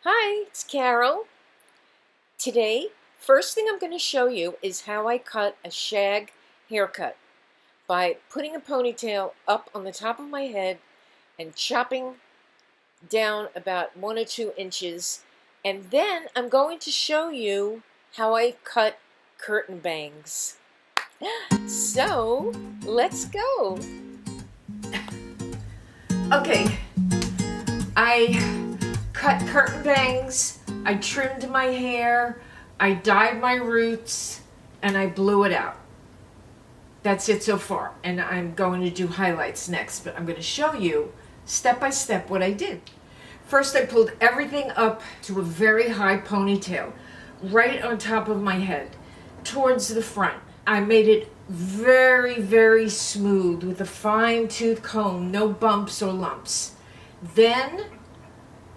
Hi, it's Carol. Today, first thing I'm going to show you is how I cut a shag haircut by putting a ponytail up on the top of my head and chopping down about 1 or 2 inches. And then I'm going to show you how I cut curtain bangs. So, let's go. Okay, I cut curtain bangs, I trimmed my hair, I dyed my roots, and I blew it out. That's it so far, and I'm going to do highlights next, but I'm going to show you step by step what I did. First, I pulled everything up to a very high ponytail, right on top of my head, towards the front. I made it very, very smooth with a fine-tooth comb, no bumps or lumps. Then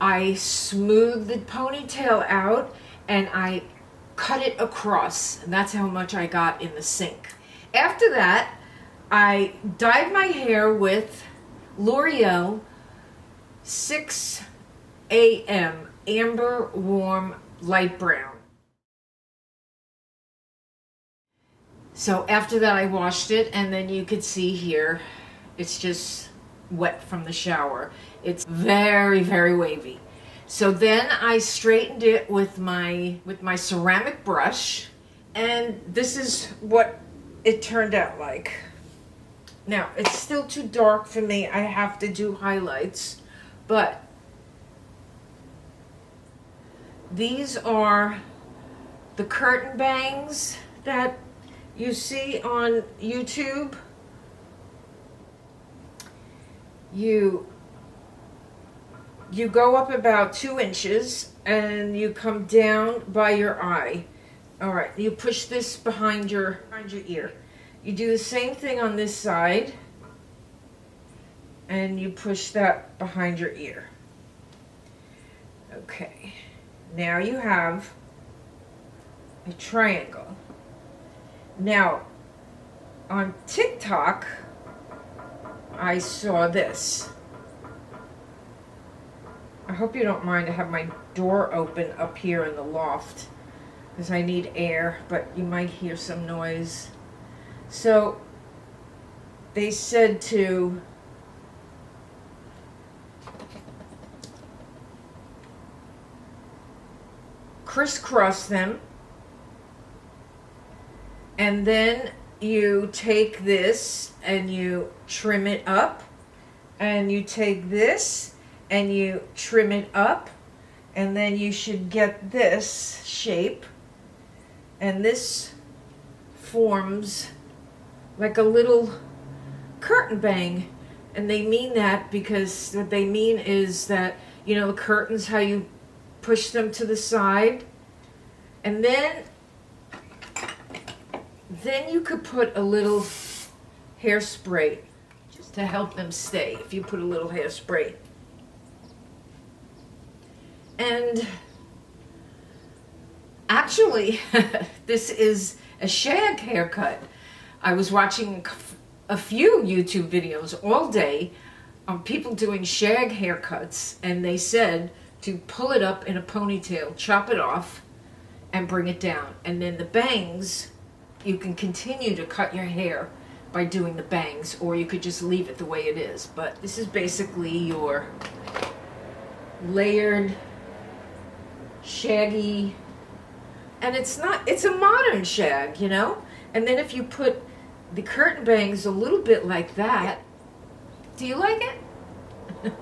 I smoothed the ponytail out and I cut it across, and that's how much I got in the sink. After that, I dyed my hair with L'Oreal 6 AM Amber Warm Light Brown. So after that I washed it, and then you could see here, it's just wet from the shower. It's very, very wavy. So then I straightened it with my ceramic brush, and this is what it turned out like. Now, it's still too dark for me. I have to do highlights, but these are the curtain bangs that you see on YouTube. You go up about 2 inches and you come down by your eye. All right, you push this behind your ear. You do the same thing on this side and you push that behind your ear. Okay, now you have a triangle. Now, on TikTok, I saw this. I hope you don't mind. I have my door open up here in the loft because I need air, but you might hear some noise. So they said to crisscross them, and then you take this and you trim it up, and you take this and you trim it up, and then you should get this shape, and this forms like a little curtain bang. And they mean that because what they mean is that, you know, the curtains, how you push them to the side, and then you could put a little hairspray just to help them stay, if you put a little hairspray. And actually, this is a shag haircut. I was watching a few YouTube videos all day on people doing shag haircuts, and they said to pull it up in a ponytail, chop it off, and bring it down. And then the bangs, you can continue to cut your hair by doing the bangs, or you could just leave it the way it is. But this is basically your layered, shaggy, and it's a modern shag, you know? And then if you put the curtain bangs a little bit like that, do you like it?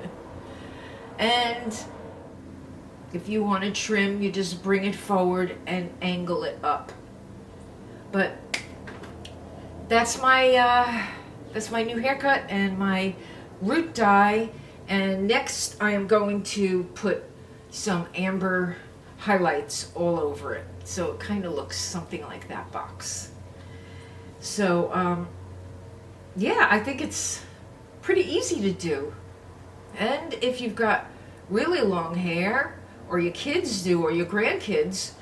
And if you want to trim, you just bring it forward and angle it up. But that's my new haircut and my root dye. And next I am going to put some amber highlights all over it, so it kind of looks something like that box. So yeah, I think it's pretty easy to do. And if you've got really long hair, or your kids do, or your grandkids,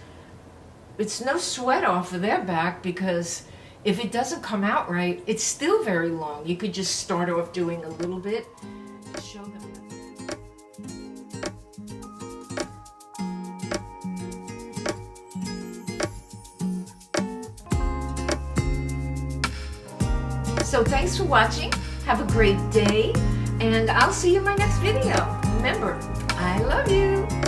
it's no sweat off of their back, because if it doesn't come out right, it's still very long. You could just start off doing a little bit and show them. So thanks for watching. Have a great day. And I'll see you in my next video. Remember, I love you.